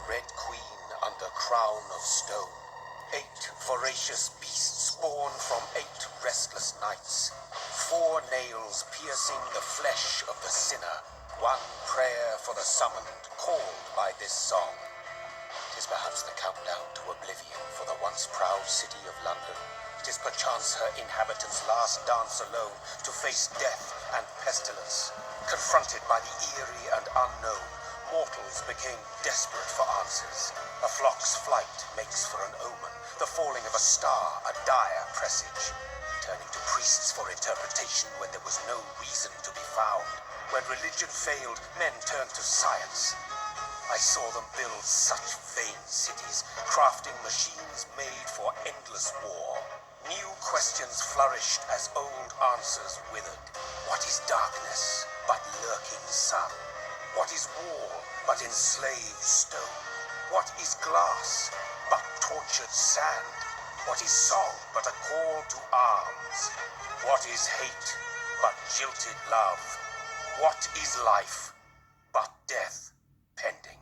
Red Queen under crown of stone. 8 voracious beasts born from 8 restless nights. 4 nails piercing the flesh of the sinner. 1 prayer for the summoned, called by this song. 'Tis perhaps the countdown to oblivion for the once proud city of London. 'Tis perchance her inhabitants' last dance alone to face death and pestilence. Confronted by the eerie and unknown, mortals became desperate for answers. A flock's flight makes for an omen, the falling of a star a dire presage. Turning to priests for interpretation when there was no reason to be found. When religion failed, men turned to science. I saw them build such vain cities, crafting machines made for endless war. New questions flourished as old answers withered. What is darkness but lurking sun? What is war but enslaved stone? What is glass but tortured sand? What is song but a call to arms? What is hate but jilted love? What is life but death pending?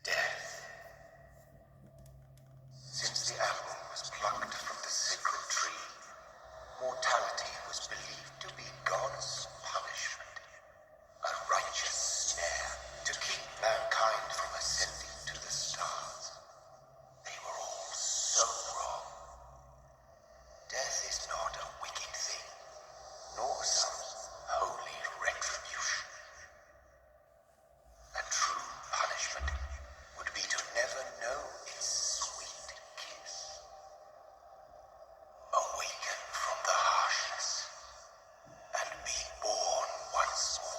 Death. Since the apple was plucked from the sacred tree, mortality was believed to be God's punishment, a righteous snare to keep mankind from ascending to the stars. They were all so wrong. Death is not a wicked thing, nor some holy retribution. A true punishment would be to never know its sweet kiss. Awaken from the harshness and be born once more.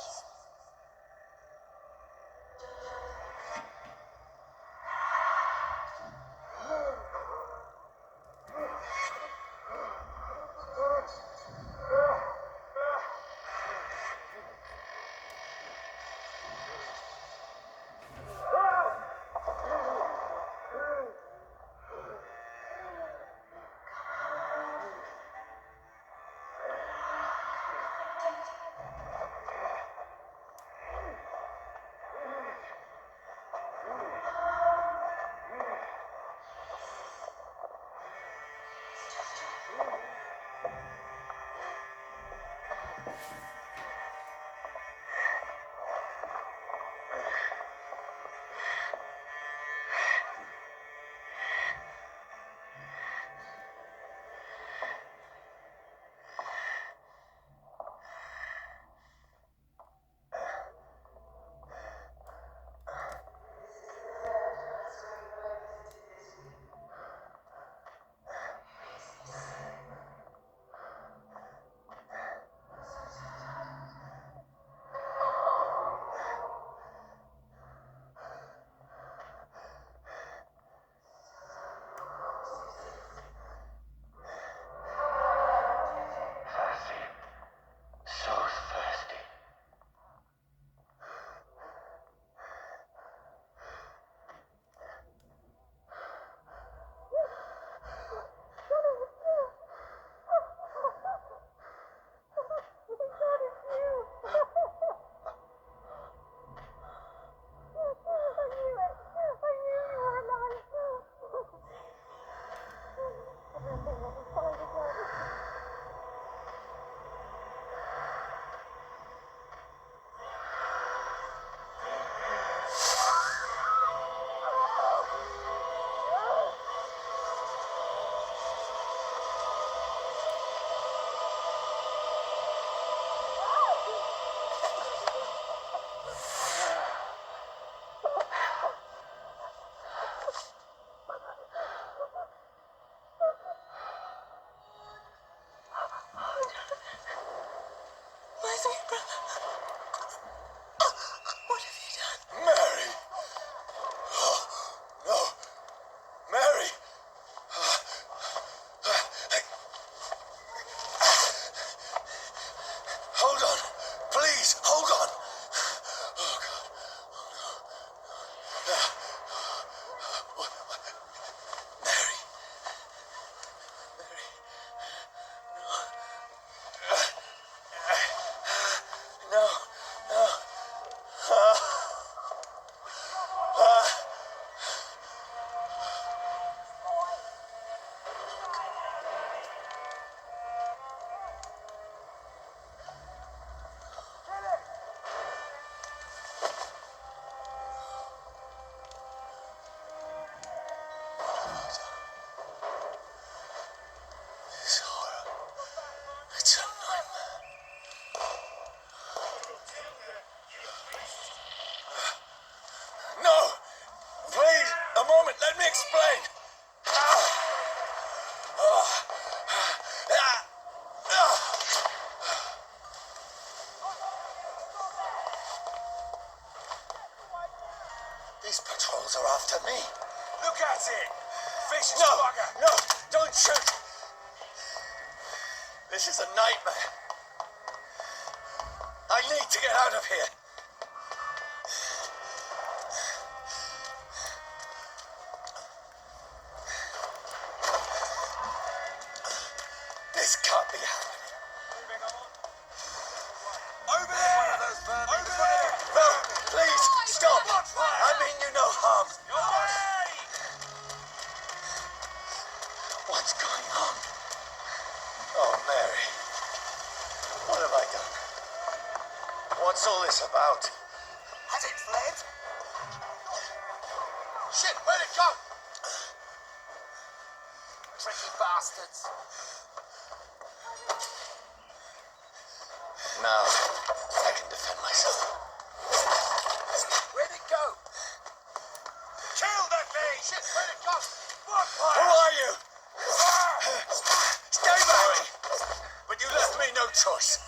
moment, let me explain. These patrols are after me. Look at it! Vicious No, bugger! no, don't shoot. This is a nightmare. I need to get out of here. This can't be happening. Over there! Over there! No, please, stop. I mean you no harm. Your way! What's going on? Oh, Mary. What have I done? What's all this about? Has it fled? Shit, where'd it go? Tricky bastards. Now, I can defend myself. Where'd it go? Kill that thing! Shit, where'd it go? Who are you? Stay back! But you left me no choice.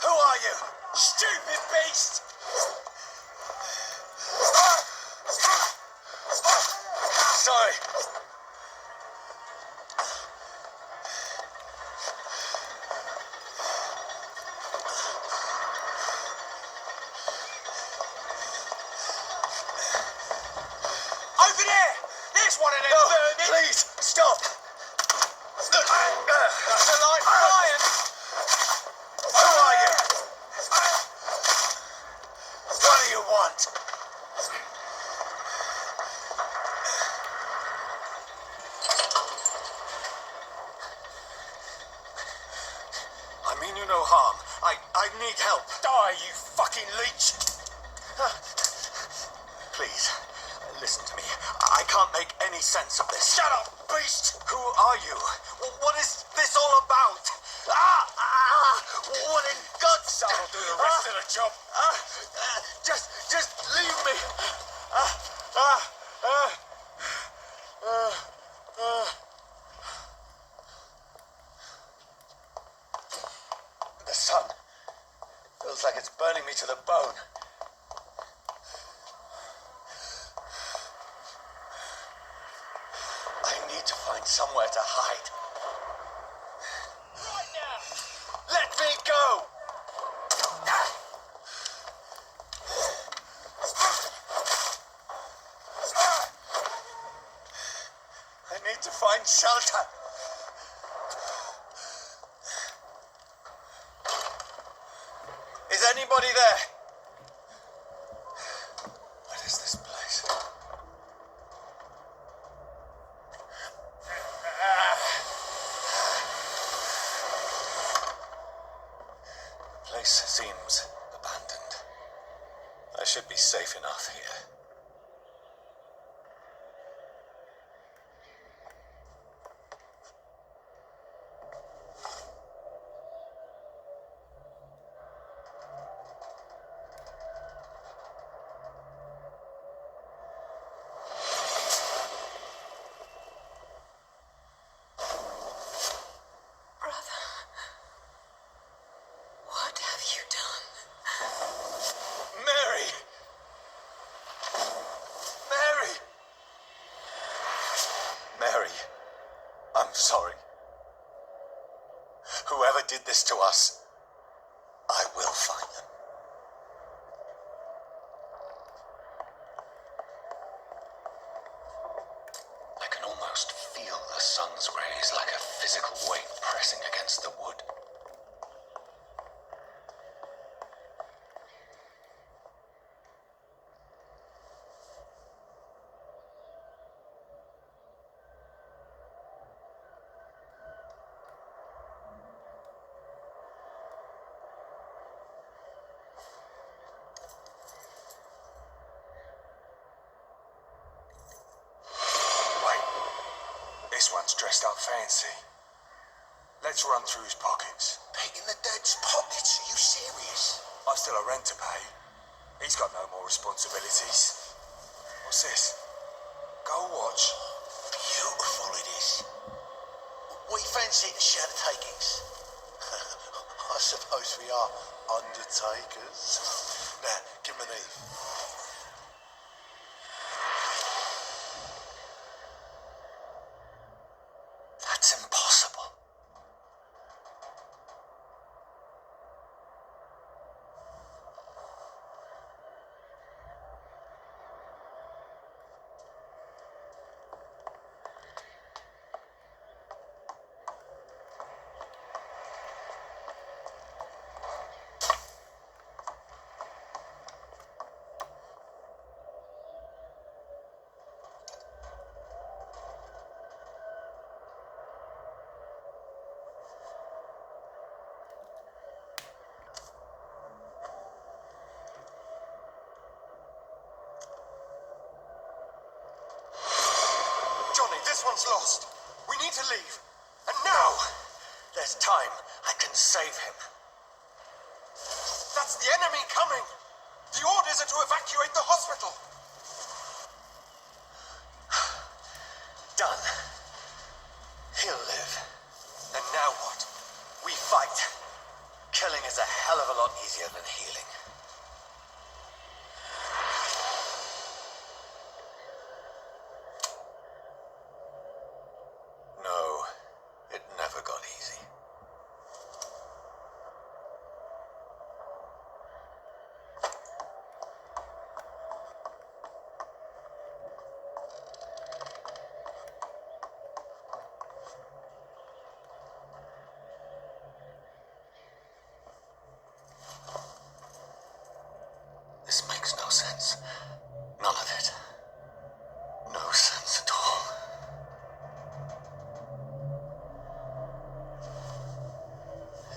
Who are you? Stupid beast! Sorry. Over there! There's one of them No, burning! please, stop! That's a light fire! Who are you? What do you want? I mean you no harm. I need help. Die, you fucking leech! Please, listen to me. I can't make any sense of this. Shut up, beast! Who are you? What is this all about? What in God's That'll do the rest of the job. Just leave me. The sun feels like it's burning me to the bone. I need to find somewhere to hide. Right now! Let me go! I need to find shelter. Is anybody there? What is this place? The place seems abandoned. I should be safe enough here. Brother, what have you done? Mary! Mary! Mary, I'm sorry. Whoever did this to us, I will find them. I can almost feel the sun's rays like a physical weight pressing against the wood. Wait, this one's dressed up fancy. Let's run through his pockets. Picking the dead's pockets? Are you serious? I've still a rent to pay. He's got no more responsibilities. What's this? Go watch. Beautiful it is. We fancy to share the takings. I suppose we are undertakers. Now, give me an eve. That's impossible. Johnny, this one's lost. We need to leave. And now! There's time. I can save him. That's the enemy coming! The orders are to evacuate the hospital! Done. He'll live. And now what? We fight. Killing is a hell of a lot easier than healing. No, it never got easy. This makes no sense. None of it. No sense at all.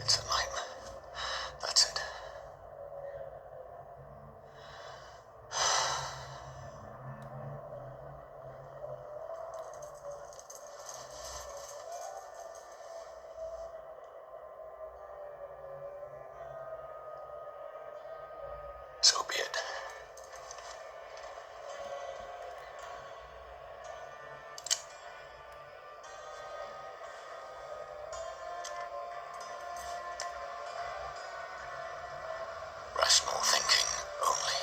It's a nightmare. That's it. So be it. Rational thinking only.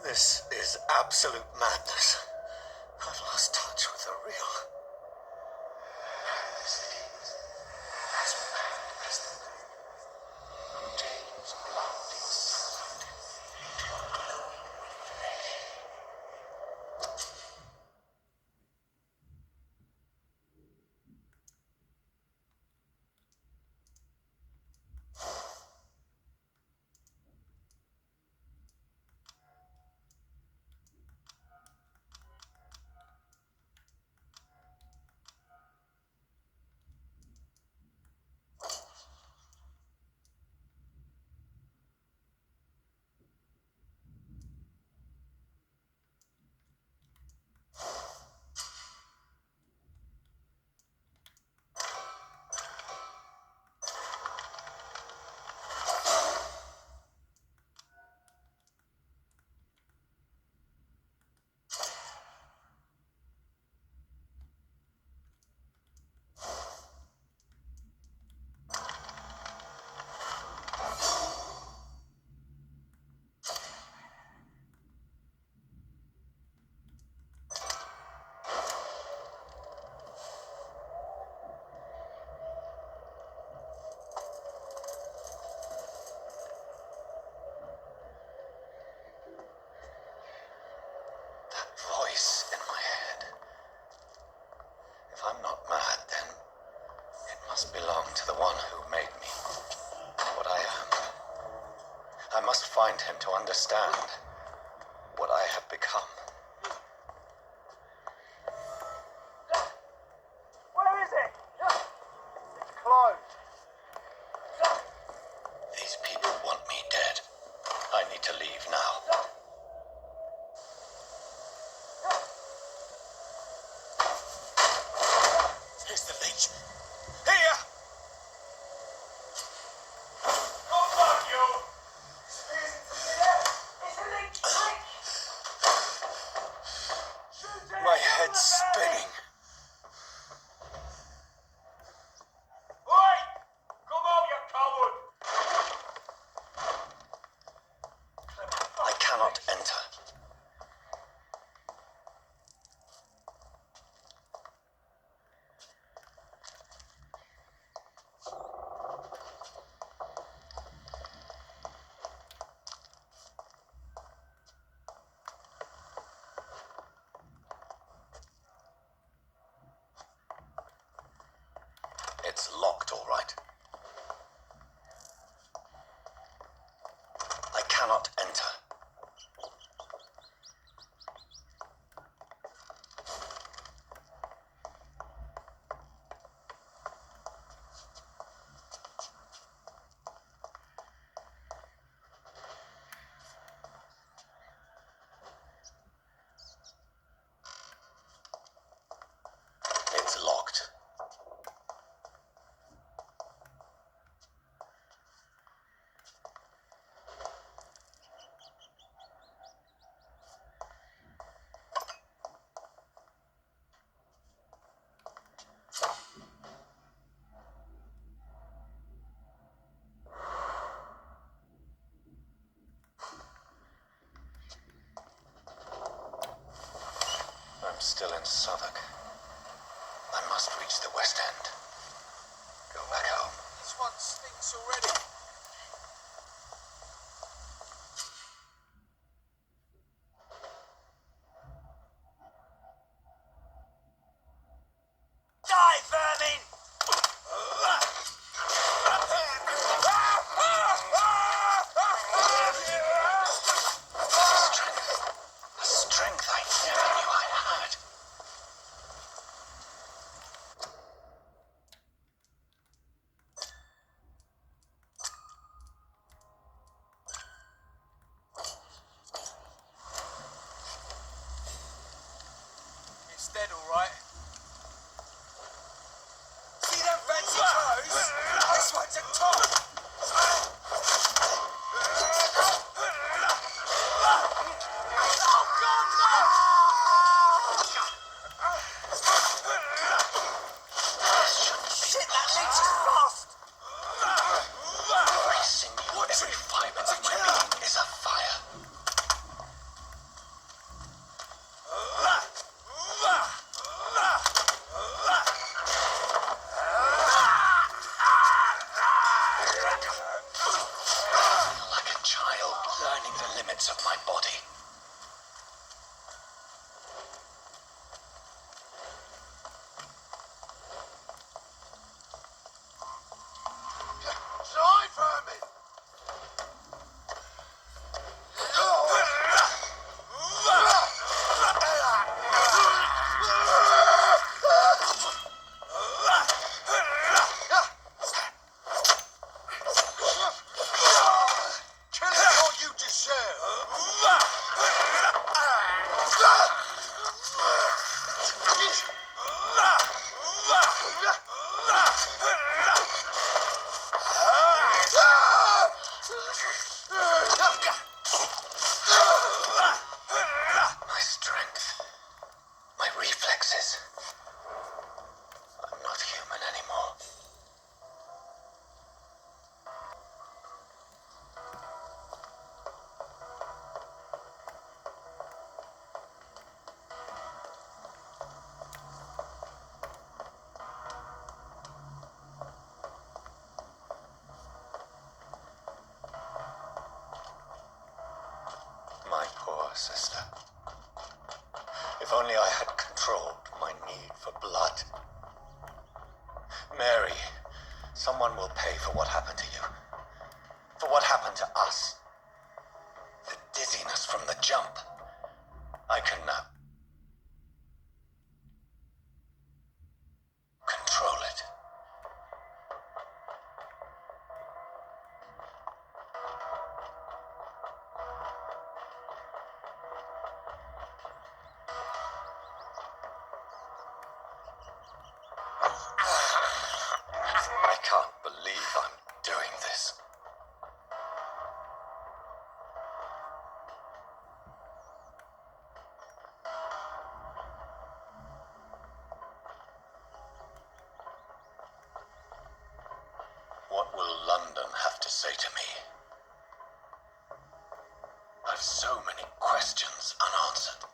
This is absolute madness. I've lost touch with the real. find him to understand what I have become. Where is it? It's closed. These people want me dead. I need to leave now. Here's the leech. Here! Come on, you! It's a leech! My head's spinning. Oi! Come on, you coward! I cannot enter. It's locked, all right. I cannot enter. It's locked. I'm still in Southwark. I must reach the West End. Go back home. This one stinks already. Die, vermin! A strength I never knew I had. It's dead, all right. See them fancy clothes? This one's a top. Oh, God, no! Shit, that leech is fast! Every sinew, every fibre of my being is afire. I feel like a child learning the limits of my body. Die, vermin! Kill it or you deserve! My strength, my reflexes. I'm not human anymore. My poor sister. If only I had controlled my need for blood. Mary, someone will pay for what happened to you. For what happened to us. jump. I can control it. I can't believe I'm doing this. What will London have to say to me? I've so many questions unanswered.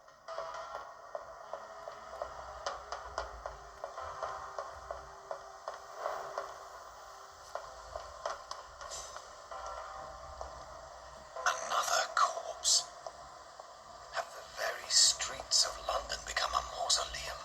Another corpse. Have the very streets of London become a mausoleum?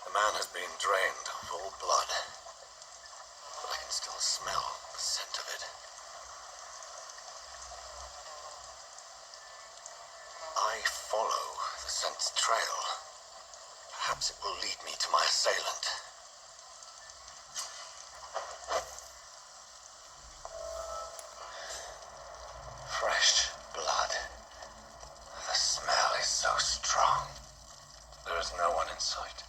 The man has been drained of all blood, but I can still smell the scent of it. I follow the scent's trail. Perhaps it will lead me to my assailant. Fresh blood. The smell is so strong. There is no one in sight.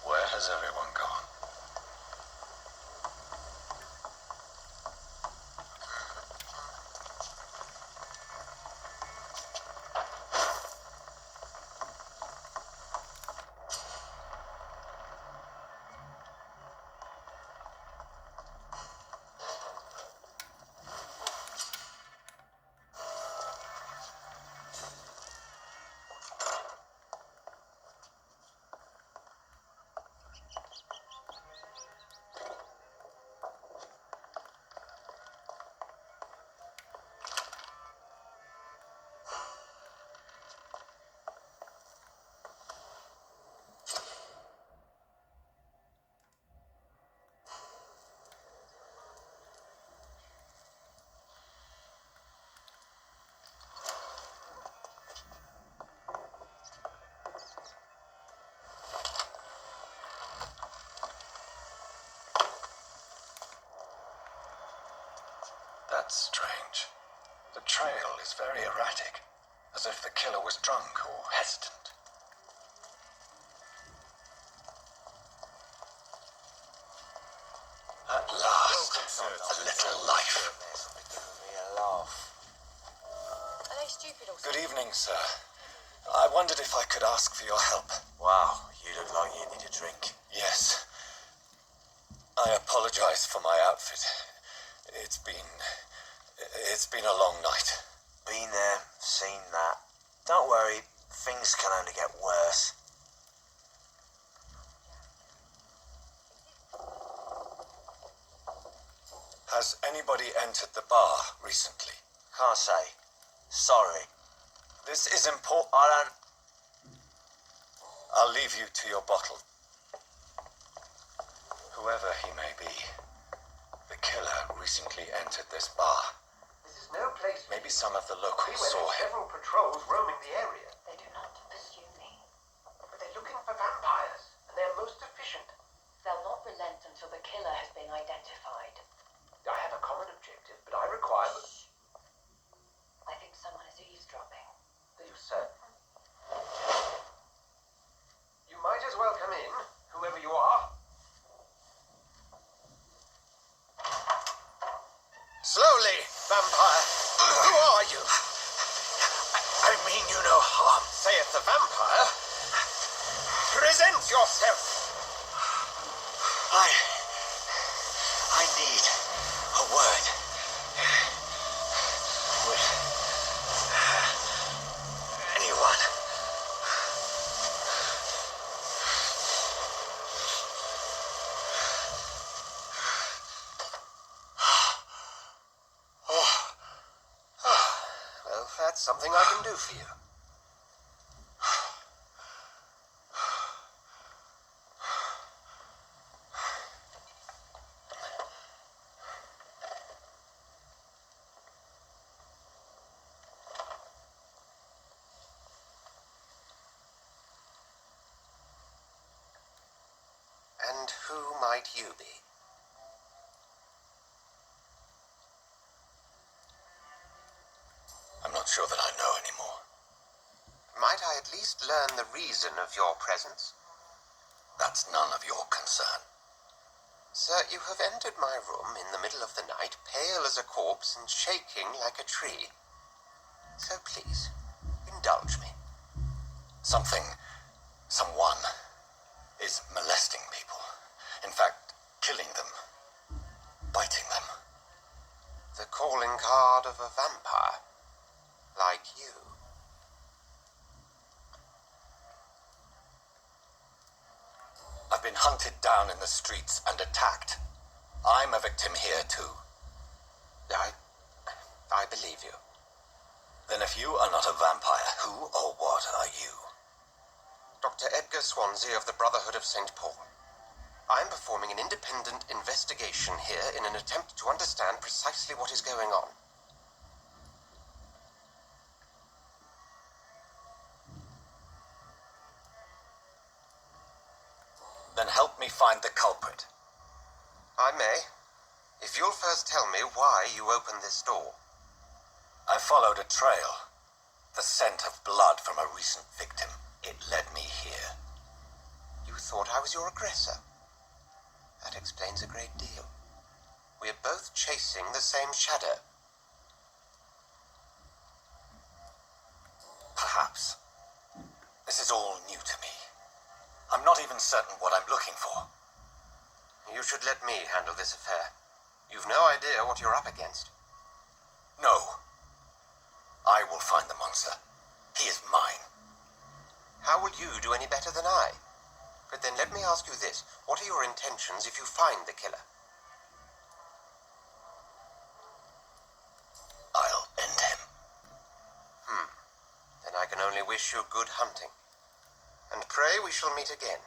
Where has everyone gone? That's strange. The trail is very erratic, as if the killer was drunk or hesitant. At last, a little life. Are they stupid or Good evening, sir. I wondered if I could ask for your help. Wow, you look like you need a drink. Yes. I apologize for my outfit. It's been a long night. Been there, seen that. Don't worry, things can only get worse. Has anybody entered the bar recently? Can't say. Sorry. This is important. I'll leave you to your bottle. Whoever he may be, the killer recently entered this bar. This is no place. Maybe some of the locals We saw went him. several patrols roaming the area, They do not pursue me. but they're looking for vampires, and they're most efficient. They'll not relent until the killer has been identified. I have a common objective, but I require... I think someone is eavesdropping. Are you certain? You might as well come in, whoever you are. Slowly, vampire. Who are you? I mean you no harm. Saith the vampire. Present yourself. I need a word. that's something I can do for you. And who might you be? I'm not sure that I know anymore. Might I at least learn the reason of your presence? That's none of your concern. Sir, you have entered my room in the middle of the night, pale as a corpse and shaking like a tree. So please, indulge me. Someone is molesting people. In fact, killing them. Biting them. The calling card of a vampire. Like you. I've been hunted down in the streets and attacked. I'm a victim here too. I believe you. Then if you are not a vampire, who or what are you? Dr. Edgar Swansea of the Brotherhood of St. Paul. I'm performing an independent investigation here in an attempt to understand precisely what is going on. Then help me find the culprit. I may, if you'll first tell me why you opened this door. I followed a trail. The scent of blood from a recent victim. It led me here. You thought I was your aggressor. That explains a great deal. We're both chasing the same shadow. Perhaps. This is all new to me. I'm not even certain what I'm looking for. You should let me handle this affair. You've no idea what you're up against. No. I will find the monster. He is mine. How will you do any better than I? But then let me ask you this. What are your intentions if you find the killer? I'll end him. Then I can only wish you good hunting. And pray we shall meet again.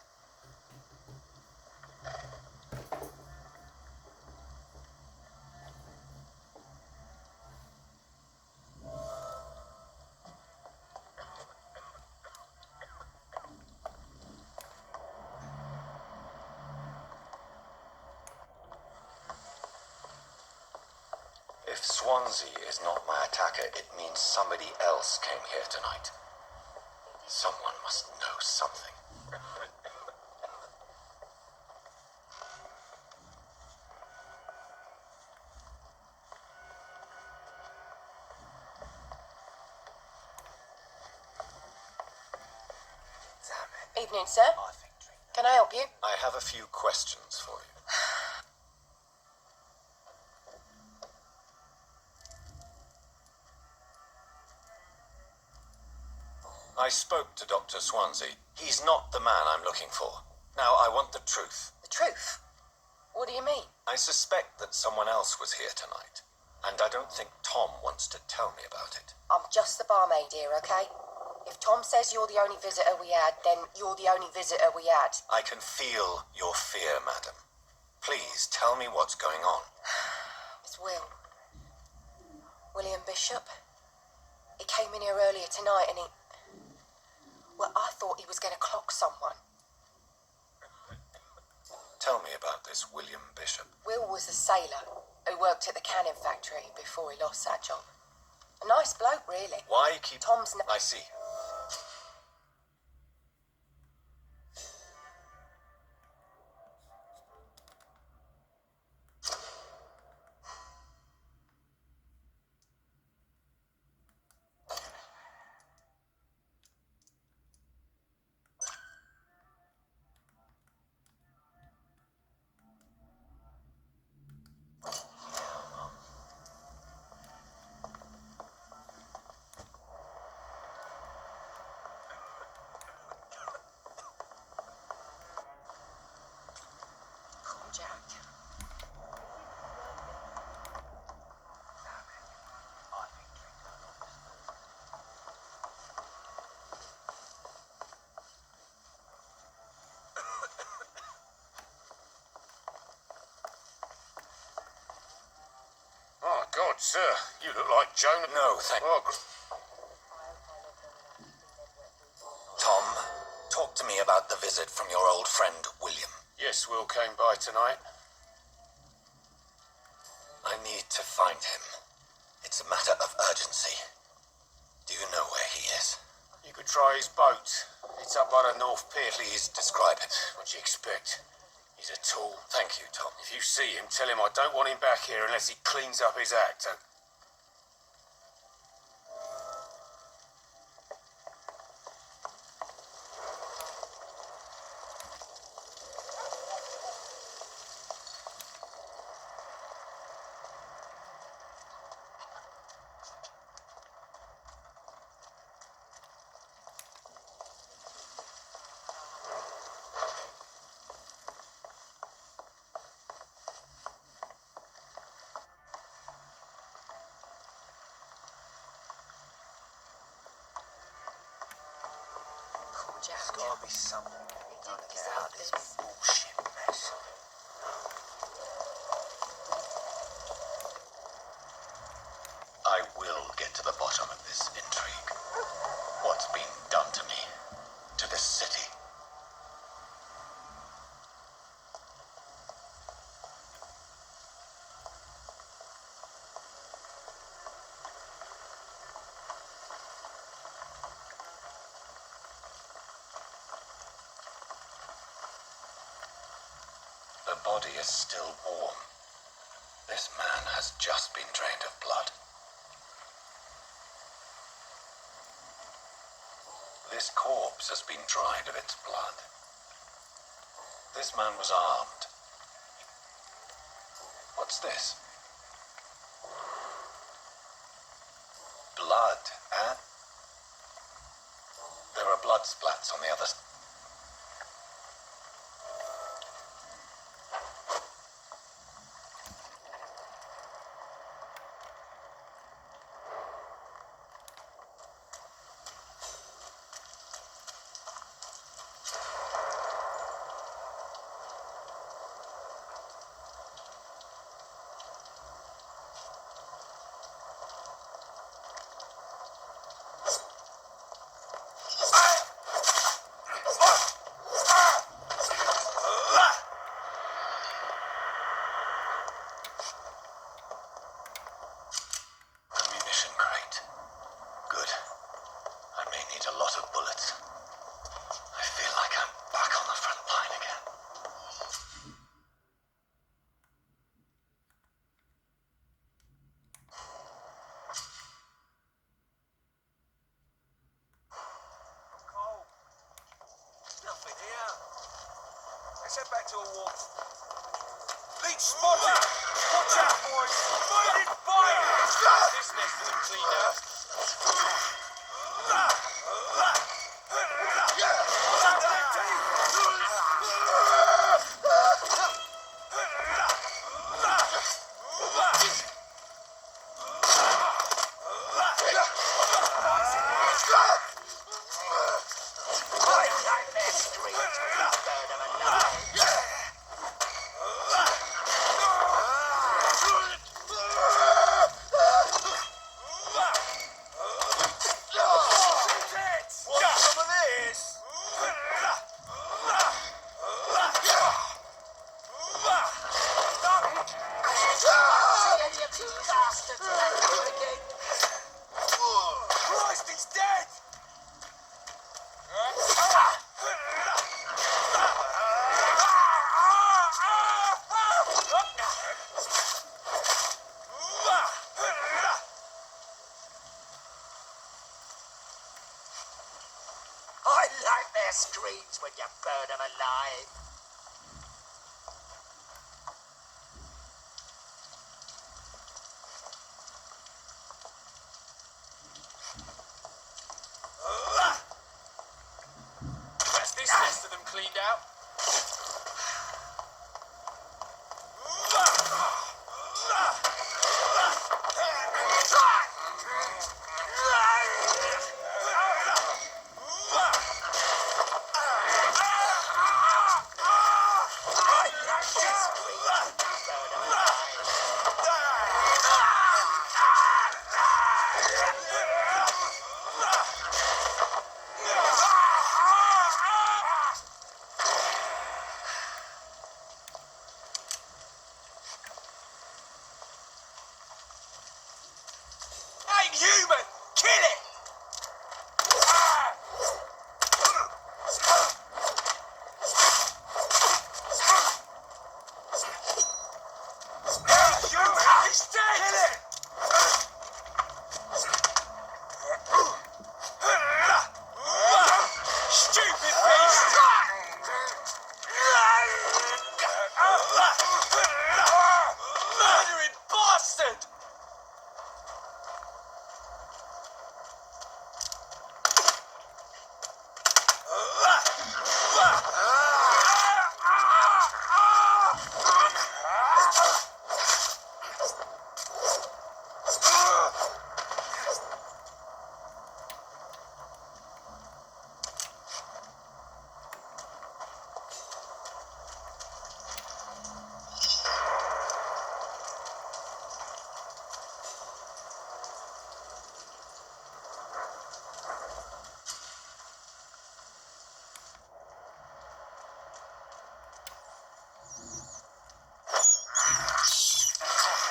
If Swansea is not my attacker, it means somebody else came here tonight. Someone must know something. Evening, sir. Can I help you? I have a few questions for you. I spoke to Dr. Swansea. He's not the man I'm looking for. Now, I want the truth. The truth? What do you mean? I suspect that someone else was here tonight, and I don't think Tom wants to tell me about it. I'm just the barmaid here, okay? If Tom says you're the only visitor we had, then you're the only visitor we had. I can feel your fear, madam. Please tell me what's going on. It's William Bishop. He came in here earlier tonight and well, I thought he was going to clock someone. Tell me about this William Bishop. Will was a sailor who worked at the cannon factory before he lost that job. A nice bloke, really. Why keep... Tom's... I see. God, sir, you look like Jonah. No, thank Oh, Tom, talk to me about the visit from your old friend, William. yes, Will came by tonight. I need to find him. It's a matter of urgency. Do you know where he is? You could try his boat. It's up by the North Pier. Please describe it. What do you expect? He's a tall. Thank you, Tom. If you see him, tell him I don't want him back here unless he cleans up his act. There's gotta be something done to get out of this bullshit mess. I will get to the bottom of this intrigue. What's been done to me? To this city? The body is still warm. This man has just been drained of blood. This corpse has been dried of its blood. This man was armed. What's this? Blood, eh? There are blood splats on the other side. Ammunition crate. Good. I may need a lot of bullets. I feel like I'm back on the front line again. Nothing here. Let's head back to a walk. Leech spotted! Watch out, boys! Fighting fire! This nest isn't cleaned out. Want some of this? Christ, he's dead! I like their streets when you burn them alive. That's this nest of them cleaned out. Ain't human! Kill it! Ain't human! He's dead! Kill it! Stupid beast! Murdering bastard!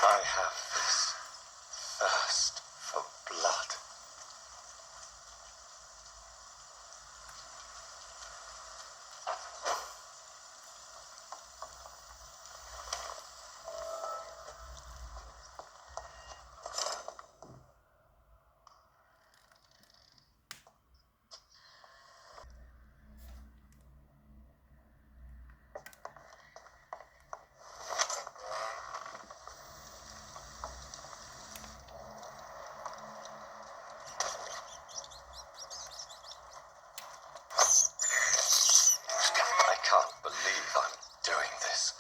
I have this thirst for blood. I can't believe I'm doing this.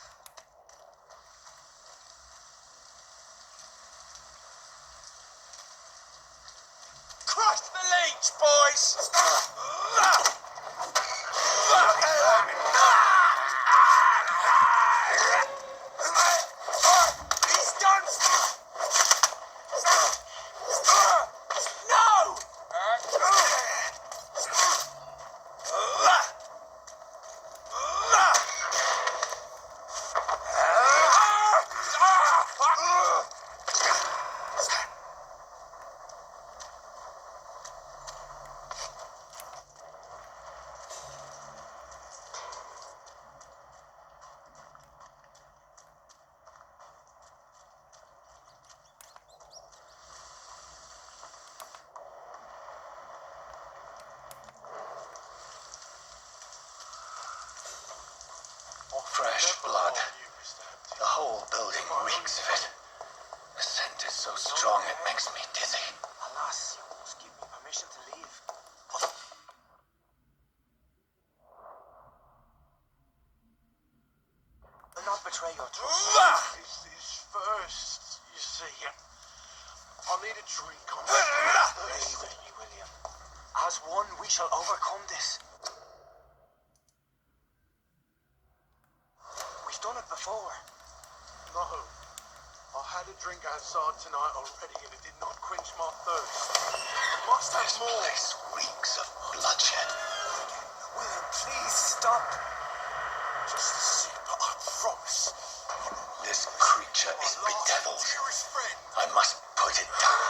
Crush the leech, boys! He's done! No! Fresh blood. The whole building reeks of it. The scent is so strong it makes me dizzy. Alas, you must give me permission to leave. Do not betray your trust. This is first, you see. I'll need a drink on Stay with me, William. As one, we shall overcome this. We've done it before. No. I had a drink outside tonight already and it did not quench my thirst. Must have This more. place reeks of bloodshed. William, please stop. Just a sip, I promise. This creature is My last bedeviled. dearest friend. I must put it down.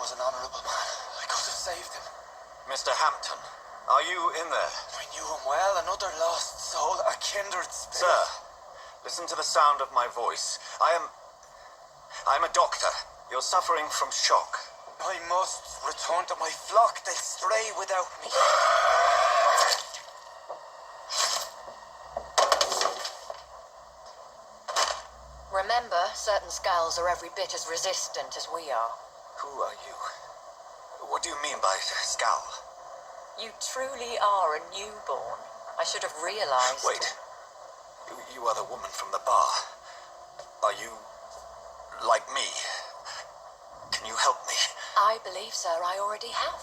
was an honorable man. I could have saved him. Mr. Hampton, are you in there? I knew him well, another lost soul, a kindred spirit. Sir, listen to the sound of my voice. I'm a doctor. You're suffering from shock. I must return to my flock. They'll stray without me. Remember, certain skulls are every bit as resistant as we are. Who are you? What do you mean by scowl? You truly are a newborn. I should have realized. Wait. You are the woman from the bar. Are you like me? Can you help me? I believe, sir, I already have.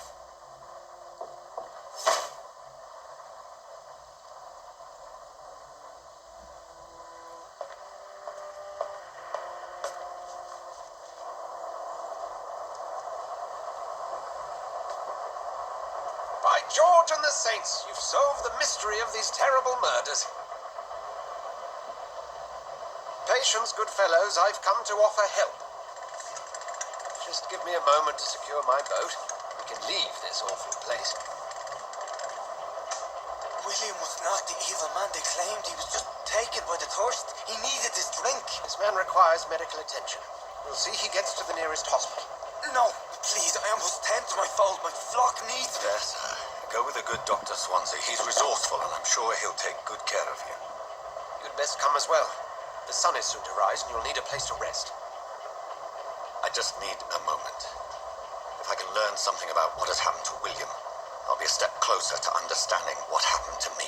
By George and the Saints, you've solved the mystery of these terrible murders. Patience, good fellows, I've come to offer help. Just give me a moment to secure my boat. We can leave this awful place. William was not the evil man they claimed. He was just taken by the thirst. He needed his drink. This man requires medical attention. We'll see he gets to the nearest hospital. No, please, I must tend to my fold. My flock needs me. Yes, sir. Go with the good Dr. Swansea. He's resourceful, and I'm sure he'll take good care of you. You'd best come as well. The sun is soon to rise, and you'll need a place to rest. I just need a moment. If I can learn something about what has happened to William, I'll be a step closer to understanding what happened to me.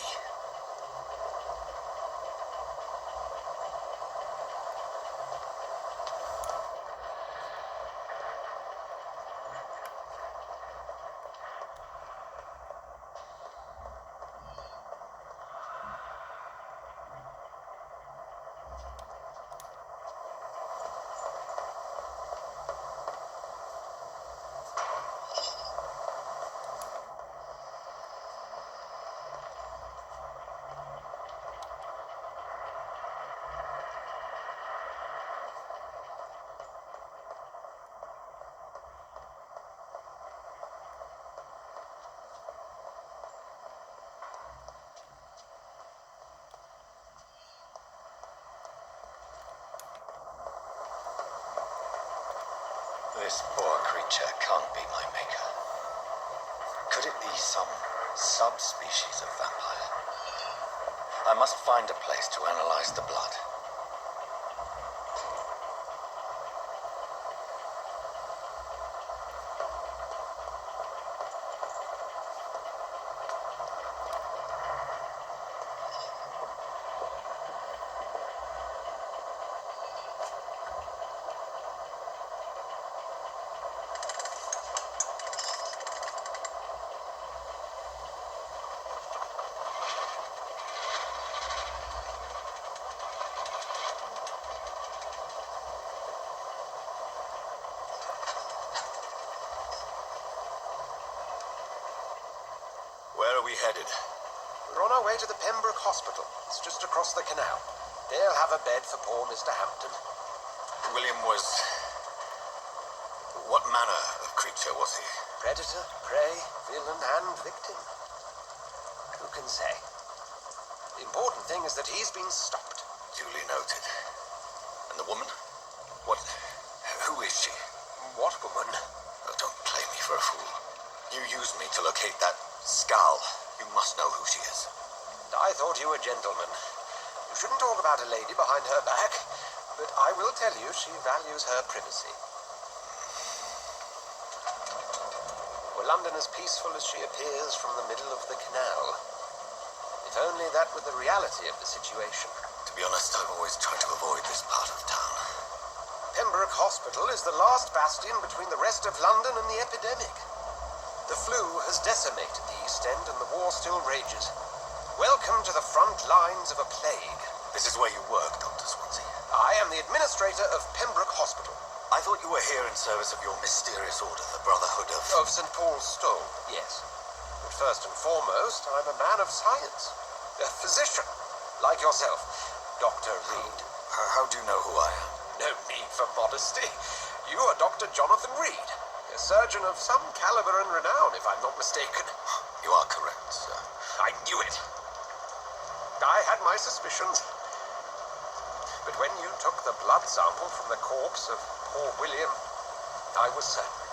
This poor creature can't be my maker. Could it be some subspecies of vampire? I must find a place to analyze the blood. Where are we headed? We're on our way to the Pembroke Hospital. It's just across the canal. They'll have a bed for poor Mr. Hampton. William was... What manner of creature was he? Predator, prey, villain, and victim. Who can say? The important thing is that he's been stopped. Duly noted. And the woman? What... Who is she? What woman? Oh, don't play me for a fool. You used me to locate that skull. You must know who she is. I thought you a gentleman. You shouldn't talk about a lady behind her back, but I will tell you she values her privacy. Were London as peaceful as she appears from the middle of the canal? If only that were the reality of the situation. To be honest, I've always tried to avoid this part of town. Pembroke Hospital is the last bastion between the rest of London and the epidemic. The flu has decimated the East End and the war still rages. Welcome to the front lines of a plague. This is where you work, Dr. Swansea. I am the administrator of Pembroke Hospital. I thought you were here in service of your mysterious order, the Brotherhood of... Of St. Paul's Stone, yes. But first and foremost, I'm a man of science. A physician, like yourself, Dr. Reed. How do you know who I am? No need for modesty. You are Dr. Jonathan Reed. A surgeon of some caliber and renown, if I'm not mistaken. You are correct, sir. I knew it. I had my suspicions. But when you took the blood sample from the corpse of poor William, I was certain.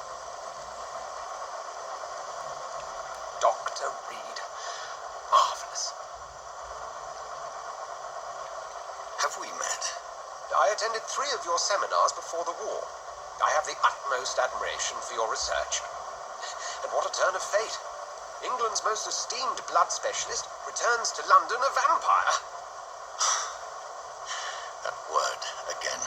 Dr. Reed. Marvelous. Have we met? I attended 3 of your seminars before the war. I have the utmost admiration for your research. And what a turn of fate. England's most esteemed blood specialist returns to London a vampire. That word again,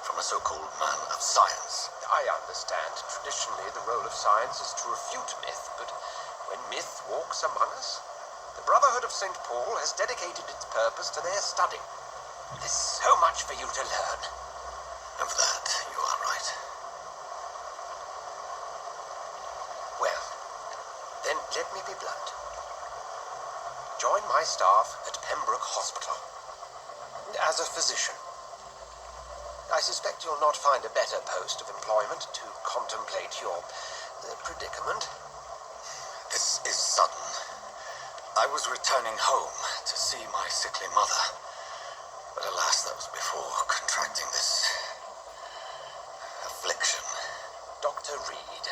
from a so-called man of science. I understand. Traditionally, the role of science is to refute myth, but when myth walks among us, the Brotherhood of St. Paul has dedicated its purpose to their study. There's so much for you to learn. And for that, you are right. Well, then let me be blunt. Join my staff at Pembroke Hospital. As a physician. I suspect you'll not find a better post of employment to contemplate your predicament. This is sudden. I was returning home to see my sickly mother. But alas, that was before contracting this affliction. Dr. Reed,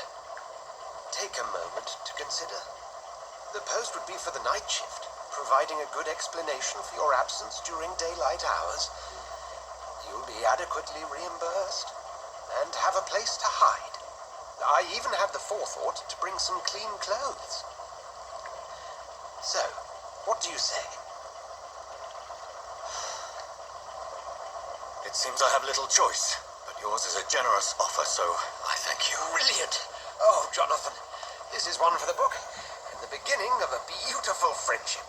take a moment to consider. The post would be for the night shift, providing a good explanation for your absence during daylight hours. You'll be adequately reimbursed and have a place to hide. I even have the forethought to bring some clean clothes. So, what do you say? It seems I have little choice, but yours is a generous offer, so I thank you. Brilliant! Oh, Jonathan, this is one for the book, and the beginning of a beautiful friendship.